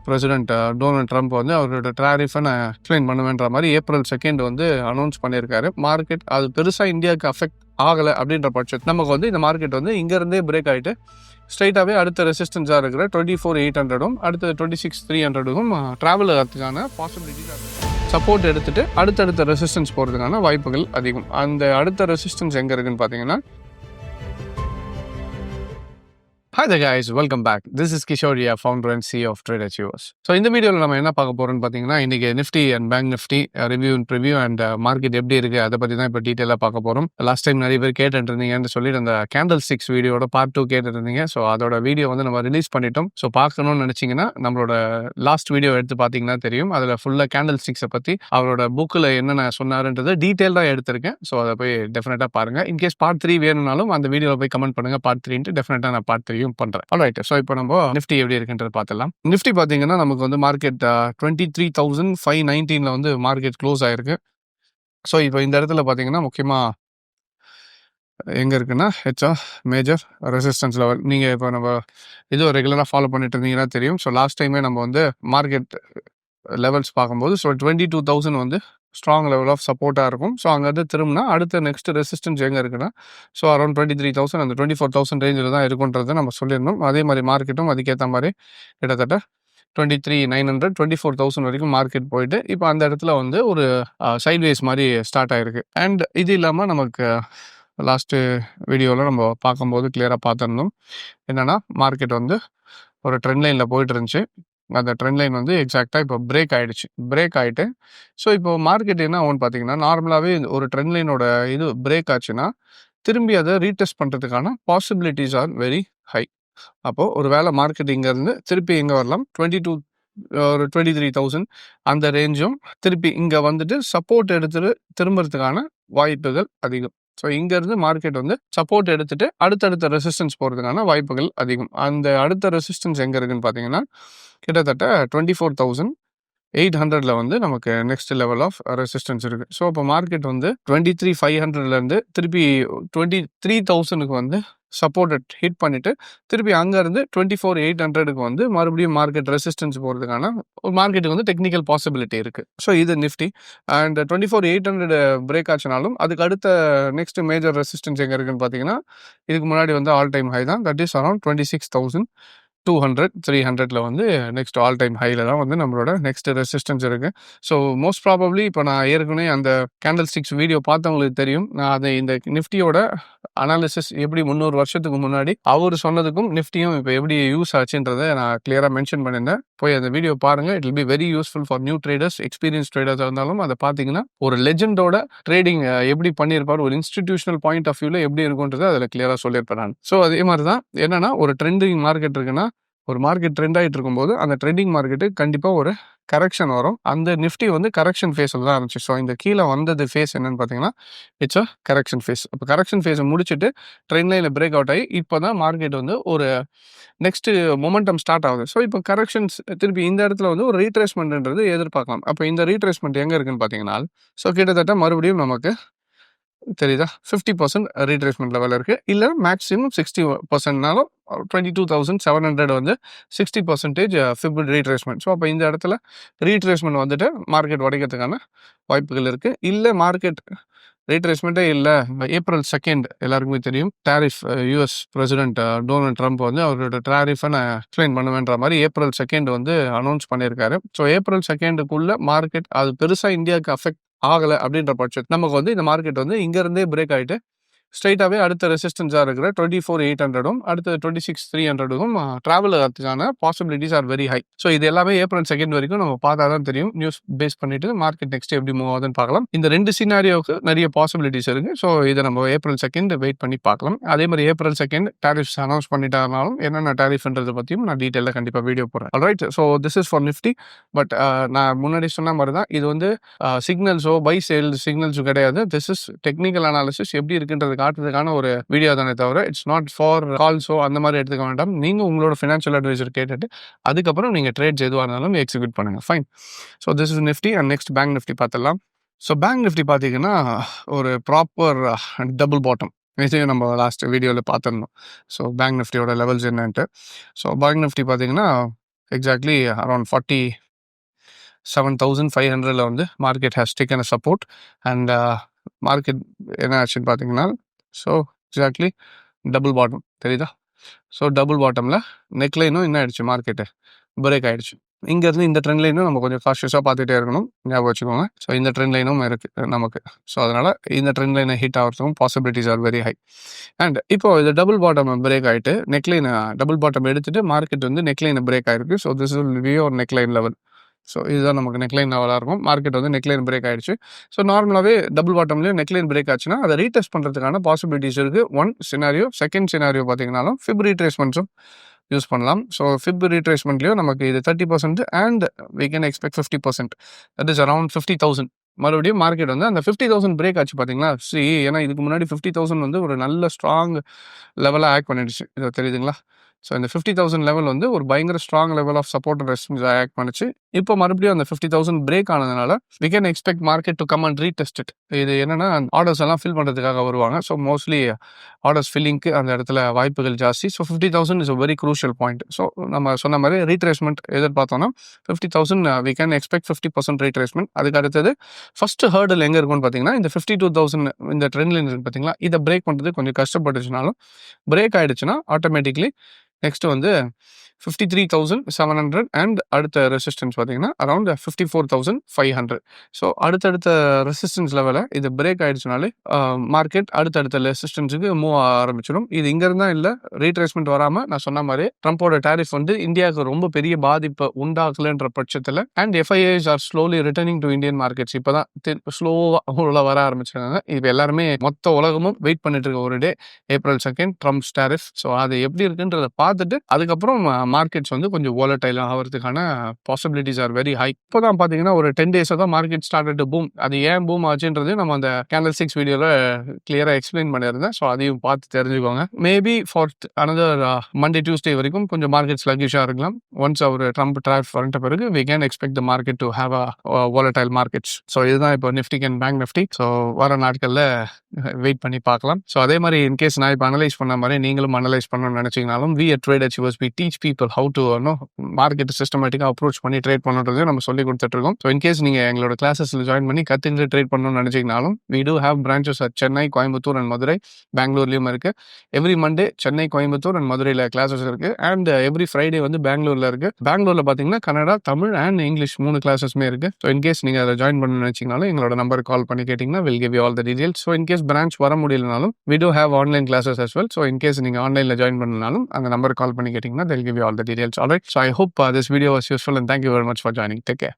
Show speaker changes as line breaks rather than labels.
President Donald Trump வந்து அவரோட டாரிஃபை நான் எக்ஸ்பிளைன் பண்ணுவேன்ற மாதிரி April 2 வந்து அனௌன்ஸ் பண்ணியிருக்காரு. மார்க்கெட் அது பெருசாக இந்தியாவுக்கு அஃபெக்ட் ஆகலை அப்படின்ற பட்சம் நமக்கு வந்து இந்த மார்க்கெட் வந்து இங்கேருந்தே பிரேக் ஆகிட்டு ஸ்ட்ரைட்டாகவே அடுத்த ரெசிஸ்டன்ஸாக இருக்கிற 24,800 அடுத்தது 26,300 ட்ராவல் ஆகிறதுக்கான பாசிபிலிட்டிஸ் சப்போர்ட் எடுத்துகிட்டு அடுத்தடுத்த ரெசிஸ்டன்ஸ் போகிறதுக்கான வாய்ப்புகள் அதிகம். அந்த அடுத்த ரெசிஸ்டன்ஸ் எங்கே இருக்குன்னு பார்த்தீங்கன்னா, Hi there guys, welcome back. This is Kishoria, founder and CEO of Trade Achievers. So இந்த வீடியோவில் நம்ம என்ன பார்க்க போகிறோம்னு பார்த்தீங்கன்னா, இன்றைக்கி Nifty and bank Nifty review and preview and market எப்படி இருக்குது அதை பற்றி தான் இப்போ டீட்டெயிலாக பார்க்க போகிறோம். லாஸ்ட் டைம் நிறைய பேர் கேட்டுருந்தீங்கன்னு சொல்லிட்டு அந்த கேண்டல் ஸ்டிக்ஸ் வீடியோட பார்ட் 2 கேட்டுருந்தீங்க. ஸோ அதோட வீடியோ வந்து நம்ம ரிலீஸ் பண்ணிட்டோம். ஸோ பார்க்கணும்னு நினச்சிங்கன்னா நம்மளோட லாஸ்ட் வீடியோ எடுத்து பார்த்தீங்கன்னா தெரியும். அதில் ஃபுல்லாக கேண்டல் ஸ்டிக்ஸை பற்றி அவரோட புக்கில் என்னென்ன சொன்னாருன்றதை டீட்டெயிலாக எடுத்திருக்கேன். ஸோ அதை போய் டெஃபினட்டாக பாருங்கள். இன்கேஸ் பார்ட் 3 வேணும்னாலும் அந்த வீடியோவில் போய் கமெண்ட் பண்ணுங்கள் பார்ட் 3ன்ட்டு டெஃபினட்டாக நான் பார்ட் 3 பண்றேன். ஆல்ரைட், ஸோ இப்போ நம்ம நிஃப்டி எப்படி இருக்குன்றது பார்த்துலாம். நிஃப்டி பார்த்தீங்கன்னா நமக்கு வந்து மார்க்கெட் 23,519 வந்து மார்க்கெட் க்ளோஸ் ஆயிருக்கு. ஸோ இப்போ இந்த இடத்துல பார்த்தீங்கன்னா முக்கியமாக எங்கே இருக்குன்னா மேஜர் ரெசிஸ்டன்ஸ் லெவல். நீங்கள் இப்போ நம்ம இது ரெகுலராக ஃபாலோ பண்ணிட்டு இருந்தீங்கன்னா தெரியும். ஸோ லாஸ்ட் டைமே நம்ம வந்து மார்க்கெட் லெவல்ஸ் பார்க்கும்போது 22,000 வந்து ஸ்ட்ராங் லெவல் ஆஃப் சப்போர்ட்டாக இருக்கும். ஸோ அங்கேருந்து திரும்பினா அடுத்த நெக்ஸ்ட் ரெசிஸ்டன்ஸ் எங்கே இருக்குன்னா, ஸோ அரௌண்ட் 23,000 அந்த 24,000 ரேஞ்சில் தான் இருக்குன்றதை நம்ம சொல்லியிருந்தோம். அதே மாதிரி மார்க்கெட்டும் அதுக்கேற்ற மாதிரி கிட்டத்தட்ட 23,900 24,000 வரைக்கும் மார்க்கெட் போயிட்டு இப்போ அந்த இடத்துல வந்து ஒரு சைட்வேஸ் மாதிரி ஸ்டார்ட் ஆகிருக்கு. அண்ட் இது இல்லாமல் நமக்கு லாஸ்ட்டு வீடியோவில் நம்ம பார்க்கும்போது கிளியராக பார்த்துருந்தோம் என்னென்னா, மார்க்கெட் வந்து ஒரு ட்ரெண்ட் லைனில் போயிட்டு இருந்துச்சு. அந்த ட்ரெண்ட் லைன் வந்து எக்ஸாக்டாக இப்போ பிரேக் ஆகிட்டு ஸோ இப்போ மார்க்கெட் என்ன ஆகும்னு பார்த்தீங்கன்னா, நார்மலாகவே ஒரு ட்ரெண்ட் லைனோட இது பிரேக் ஆச்சுன்னா திரும்பி அதை ரீடெஸ்ட் பண்ணுறதுக்கான பாசிபிலிட்டிஸ் ஆர் வெரி ஹை. அப்போது ஒரு வேளை மார்க்கெட் இங்கேருந்து திருப்பி எங்கே வரலாம், ஒரு 23,000 அந்த ரேஞ்சும் திருப்பி இங்கே வந்துட்டு சப்போர்ட் எடுத்துட்டு திரும்புறதுக்கான வாய்ப்புகள் அதிகம். ஸோ இங்கேருந்து மார்க்கெட் வந்து சப்போர்ட் எடுத்துட்டு அடுத்தடுத்த ரெசிஸ்டன்ஸ் போகிறதுக்கான வாய்ப்புகள் அதிகம். அந்த அடுத்த ரெசிஸ்டன்ஸ் எங்கே இருக்குன்னு பார்த்தீங்கன்னா, கிட்டத்தட்ட 24,800 வந்து நமக்கு நெக்ஸ்ட் லெவல் ஆஃப் ரெசிஸ்டன்ஸ் இருக்குது. ஸோ இப்போ மார்க்கெட் வந்து 23,500 திருப்பி 23,000 வந்து சப்போர்ட் ஹிட் பண்ணிவிட்டு திருப்பி அங்கேருந்து 24,800 வந்து மறுபடியும் மார்க்கெட் ரெசிஸ்டன்ஸ் போகிறதுக்கான ஒரு மார்க்கெட்டுக்கு வந்து டெக்னிக்கல் பாசிபிலிட்டி இருக்குது. ஸோ இது நிஃப்டி அண்ட் 24,800 பிரேக் ஆச்சுனாலும் அதுக்கு அடுத்த நெக்ஸ்ட் மேஜர் ரெசிஸ்டன்ஸ் எங்கே இருக்குன்னு பார்த்தீங்கன்னா, இதுக்கு முன்னாடி வந்து ஆல் டைம் ஹை தான், தட் இஸ் அரௌண்ட் 26,200 300 வந்து நெக்ஸ்ட் ஆல் டைம் ஹையில் தான் வந்து நம்மளோட நெக்ஸ்ட் ரெசிஸ்டன்ஸ் இருக்குது. ஸோ மோஸ்ட் ப்ராபப்ளி இப்போ நான் ஏற்கனவே அந்த கேண்டல் ஸ்டிக்ஸ் வீடியோ பார்த்தவங்களுக்கு தெரியும். நான் அதை இந்த நிஃப்டியோட அனாலிசிஸ் எப்படி 300 வருஷத்துக்கு முன்னாடி அவர் சொன்னதுக்கும் நிஃப்டியும் இப்போ எப்படி யூஸ் ஆச்சுன்றதை நான் கிளியராக மென்ஷன் பண்ணியிருந்தேன். போய் அந்த வீடியோ பாருங்கள். It will be very useful for new traders, experience ட்ரேடர்ஸாக இருந்தாலும் அதை பார்த்தீங்கன்னா ஒரு லெஜெண்டோட ட்ரேடிங் எப்படி பண்ணியிருப்பார், ஒரு இன்ஸ்டிடியூஷனல் பாயிண்ட் ஆஃப் வியூவில் எப்படி இருக்குன்றது அதில் கிளியராக சொல்லியிருப்பேன் நான். ஸோ அதே மாதிரி தான் என்னன்னா, ஒரு ட்ரெண்டிங் மார்க்கெட் இருக்குன்னா, ஒரு மார்க்கெட் ட்ரெண்ட் ஆகிட்டு இருக்கும்போது அந்த ட்ரெண்டிங் மார்க்கெட்டு கண்டிப்பாக ஒரு கரெக்ஷன் வரும். அந்த நிஃப்டி வந்து கரெக்ஷன் ஃபேஸில் தான் இருந்துச்சு. ஸோ இந்த கீழே வந்தது ஃபேஸ் என்னன்னு பார்த்தீங்கன்னா, இட்ஸ் அ கரெக்ஷன் ஃபேஸ். இப்போ கரெக்ஷன் ஃபேஸை முடிச்சுட்டு ட்ரெண்ட் லைனில் பிரேக் அவுட் ஆகி இப்போ தான் மார்க்கெட் வந்து ஒரு நெக்ஸ்ட்டு மொமெண்டம் ஸ்டார்ட் ஆகுது. ஸோ இப்போ கரெக்ஷன்ஸ் திருப்பி இந்த இடத்துல வந்து ஒரு ரீட்ரேஸ்மெண்ட்ன்றது எதிர்பார்க்கலாம். அப்போ இந்த ரீட்ரேஸ்மெண்ட் எங்கே இருக்குன்னு பார்த்தீங்கன்னா, ஸோ கிட்டத்தட்ட மறுபடியும் நமக்கு தெரியுதா 50% ரீட்ரேஸ்மெண்ட் லெவலில் இருக்குது. இல்லை மேக்ஸிமம் 60%னாலும் 22,700 வந்து 60% ஃபிப் ரீட்ரேஸ்மெண்ட். ஸோ அப்போ இந்த இடத்துல ரீட்ரேஸ்மெண்ட் வந்துட்டு மார்க்கெட் உடைக்கிறதுக்கான வாய்ப்புகள் இருக்குது. இல்லை மார்க்கெட் ரீட்ரேஸ்மெண்ட்டே இல்லை, April 2 எல்லாருக்குமே தெரியும் tariff US president Donald Trump வந்து அவரோட டாரிஃபை நான் எக்ஸ்பிளைன் பண்ணுவேன்ற மாதிரி April 2 வந்து அனௌன்ஸ் பண்ணியிருக்காரு. ஸோ April 2 மார்க்கெட் அது பெருசாக இந்தியாவுக்கு அஃபெக்ட் ஆகலை அப்படின்ற பட்சம் நமக்கு வந்து இந்த மார்க்கெட் வந்து இங்கேருந்தே பிரேக் ஆகிட்டு ஸ்ட்ரைட்டாகவே அடுத்த ரெசிஸ்டன்ஸாக இருக்கிற 24,800 அடுத்த 26,300 ட்ராவல் ஆகிறதுக்கான possibilities are very high. So இது எல்லாமே April 2 வரைக்கும் நம்ம பார்த்தா தான் தெரியும். நியூஸ் பேஸ் பண்ணிட்டு மார்க்கெட் நெக்ஸ்ட் எப்படி மூவ் ஆகுதுன்னு பார்க்கலாம். இந்த 2 சினாரியோவுக்கு நிறைய பாசிபிலிட்டிஸ் இருக்குது. ஸோ இதை நம்ம April 2 வெயிட் பண்ணி பார்க்கலாம். அதே மாதிரி April 2 டாரிஃப்ஸ் அனௌன்ஸ் பண்ணிட்டாலும் என்னென்ன டாரிஃப்ன்றதை பற்றியும் நான் டீட்டெயிலாக கண்டிப்பாக வீடியோ போடுறேன். Alright, so this is for Nifty. But நான் முன்னாடி சொன்ன மாதிரி தான் இது வந்து சிக்னல்ஸோ பை சேல் சிக்னல்ஸோ கிடையாது. திஸ் இஸ் டெக்னிக்கல் அனாலிசிஸ் எப்படி இருக்குன்றது காட்டுறதுக்கான ஒரு வீடியோ தானே தவிர இட்ஸ் நாட் ஃபார் கால்ஸோ அந்த மாதிரி எடுத்துக்க வேண்டாம். நீங்கள் உங்களோட ஃபினான்ஷியல் அட்வைசர் கேட்டுட்டு அதுக்கப்புறம் நீங்கள் ட்ரேட்ஸ் எதுவாக இருந்தாலும் எக்ஸிக்யூட் பண்ணுங்கள். Fine. So this is Nifty and next bank Nifty பார்த்துடலாம். ஸோ பேங்க் நிஃப்டி பார்த்தீங்கன்னா ஒரு ப்ராப்பர் டபுள் பாட்டம் இதையும் நம்ம லாஸ்ட் வீடியோவில் பார்த்துருந்தோம். ஸோ பேங்க் நிஃப்டியோட லெவல்ஸ் என்னன்ட்டு. ஸோ பேங்க் நிஃப்டி பார்த்தீங்கன்னா எக்ஸாக்ட்லி அரௌண்ட் 47,500ல வந்து market has taken a support and market என்ன ஆச்சுன்னு பார்த்தீங்கன்னா, ஸோ எக்ஸாக்ட்லி டபுள் பாட்டம் தெரியுதா? ஸோ டபுள் பாட்டமில் நெக்லைனும் என்ன ஆயிடுச்சு, மார்க்கெட்டு பிரேக் ஆயிடுச்சு. இங்கேருந்து இந்த ட்ரெண்ட் லைனும் நம்ம கொஞ்சம் காஷியஸாக பார்த்துட்டே இருக்கணும், ஞாபகம் வச்சுக்கோங்க. ஸோ இந்த ட்ரெண்ட் லைனும் இருக்குது நமக்கு. ஸோ அதனால் இந்த ட்ரெண்ட் லைனை ஹிட் ஆகிறதுக்கும் possibilities are very high. And இப்போ இது டபுள் பாட்டம் பிரேக் ஆகிட்டு நெக்லைனை டபுள் பாட்டம் எடுத்துகிட்டு மார்க்கெட் வந்து நெக்லைனை பிரேக் ஆகிருக்கு. ஸோ திஸ் வில் பி ஒரு நெக்லைன் லெவல். ஸோ இதுதான் நமக்கு நெக்லைன் லெவலாக இருக்கும். மார்க்கெட் வந்து நெக்லைன் பிரேக் ஆகிடுச்சு. ஸோ நார்மலாகவே டபுள் பாட்டம்லேயும் நெக்லைன் பிரேக் ஆச்சுன்னா அதை ரீடெஸ்ட் பண்ணுறதுக்கான பாசிபிலிட்டிஸ் இருக்குது. One scenario. செகண்ட் சினாரியோ பார்த்தீங்கன்னாலும் ஃபிப் ரீட்ரேஸ்மெண்ட்ஸும் யூஸ் பண்ணலாம். ஸோ ஃபிப் ரீட்ரேஸ்மெண்ட்லேயும் நமக்கு இது 30% and we can expect 50%. That is around 50,000. மறுபடியும் மார்க்கெட் வந்து அந்த 50,000 பிரேக் ஆச்சு பார்த்தீங்களா? ஏன்னா இதுக்கு முன்னாடி 50,000 வந்து ஒரு நல்ல ஸ்ட்ராங் லெவலாக ஆக்ட் பண்ணிடுச்சு. இது தெரியுதுங்களா? ஸோ இந்த 50,000 லெவல் வந்து ஒரு பயங்கர strong level of support and resistance act பண்ணிச்சு. இப்போ மறுபடியும் அந்த 50,000 பிரேக் ஆனதுனால we can expect market to come and retest it. இது என்னன்னா ஆர்டர்ஸ் எல்லாம் ஃபில் பண்ணுறதுக்காக வருவாங்க. ஸோ மோஸ்ட்லி ஆர்டர்ஸ் ஃபில்லிங்க்கு அந்த இடத்துல வாய்ப்புகள் ஜாஸ்தி. So 50,000 is a very crucial point. So நம்ம சொன்ன மாதிரி ரீட்ரேஸ்மெண்ட் எதிர்பார்த்தோம்னா 50,000 we can expect 50% ரீட்ரேஸ்மெண்ட். அதுக்கு அடுத்தது ஃபர்ஸ்ட் ஹர்டல் எங்கே இருக்கும்னு பார்த்தீங்கன்னா இந்த 52,000 இந்த ட்ரெண்ட் லைன் இருக்கு பார்த்தீங்களா? இதை பிரேக் பண்ணுறது கொஞ்சம் கஷ்டப்பட்டுச்சுனாலும் பிரேக் ஆகிடுச்சுன்னா ஆட்டோமேட்டிக்லி நெக்ஸ்ட் வந்து 53,700 அண்ட் அடுத்த ரெசிஸ்டன்ஸ் பார்த்தீங்கன்னா அரௌண்ட் 54,500. ஸோ அடுத்தடுத்த ரெசிஸ்டன்ஸ் லெவலில் இது பிரேக் ஆகிடுச்சுனாலே மார்க்கெட் அடுத்தடுத்த ரெசிஸ்டன்ஸுக்கு மூவ் ஆரம்பிச்சிடும். இது இங்கேருந்தா இல்லை, ரீட்ரேஸ்மெண்ட் வராமல் நான் சொன்ன மாதிரி ட்ரம்ப்போட டேரிஃப் வந்து இந்தியாவுக்கு ரொம்ப பெரிய பாதிப்பை உண்டாக்கலன்ற பட்சத்தில் and FIIs are slowly returning to Indian markets. இப்போ தான் ஸ்லோவாக வர ஆரம்பிச்சிருக்காங்க. இப்போ எல்லாருமே மொத்த உலகமும் வெயிட் பண்ணிட்டு இருக்க ஒரு டே April 2 ட்ரம்ப்ஸ் டேரிஃப். ஸோ அது எப்படி இருக்குன்றத பார்த்துட்டு அதுக்கப்புறம் மார்க்கெட்ஸ் வந்து கொஞ்சம் வாலடைல் ஆகிறதுக்கான பாசிபிலிட்டிஸ் ஆர் வெரி ஹை. இப்போ தான் பார்த்தீங்கன்னா ஒரு 10 days தான் மார்க்கெட் ஸ்டார்டட் டு பூம். அது ஏன் பூம் ஆச்சுன்றது நம்ம அந்த கேண்டல் 6 வீடியோவில் கிளியராக எக்ஸ்பிளைன் பண்ணியிருந்தேன். ஸோ அதையும் பார்த்து தெரிஞ்சுக்கோங்க. Maybe for another Monday Tuesday வரைக்கும் கொஞ்சம் மார்க்கெட் ஸ்லக்கிஷாக இருக்கலாம். ஒன்ஸ் அவர் ட்ரம்ப் ட்ராஃப் வந்துட்ட பிறகு we can expect the market to have a volatile markets. So இதுதான் இப்போ Nifty and bank Nifty. So வர நாட்களில் வெயிட் பண்ணி பார்க்கலாம். ஸோ அதே மாதிரி இன்கேஸ் நான் இப்போ அனலைஸ் பண்ண மாதிரி நீங்களும் அனலைஸ் பண்ணணும்னு நினச்சிங்கனாலும் we at Trade Achievers we teach people how to market சிஸ்டமேட்டிக்காக அப்ரோச் பண்ணி ட்ரேட் பண்ணுறதையும் நம்ம சொல்லி கொடுத்துட்ருக்கோம். ஸோ இன்கேஸ் நீங்கள் எங்களோட கிளாஸஸில் ஜாயின் பண்ணி கற்றுட்டு ட்ரேட் பண்ணணும்னு நினச்சிங்கனாலும் we do have branches at Chennai, Coimbatore and Madurai, பெங்களூர்லேயும் இருக்குது. Every Monday Chennai, Coimbatore and மதுரையில் கிளாஸஸ் இருக்குது. அண்ட் எவ்ரி ஃப்ரைடே வந்து பெங்களூரில் இருக்குது. பெங்களூரில் பார்த்தீங்கன்னா கன்னடா, தமிழ் அண்ட் இங்கிலீஷ் 3 கிளாஸஸ்மே இருக்குது. ஸோ இன்கேஸ் நீங்கள் அதை ஜாயின் பண்ணணும்னு நினச்சிங்கனாலும் எங்களோட நம்பருக்கு கால் பண்ணி கேட்டிங்கன்னா we'll give you all the details. So in case branch வர முடியலனாலும் we do have online classes as well. So in case நீங்கள் ஆன்லைனில் ஜாயின் பண்ணனாலும் அந்த நம்பருக்கு கால் பண்ணி கேட்டிங்கன்னா they'll give you all the details. All right. So I hope this video was useful and thank you very much for joining. Take care.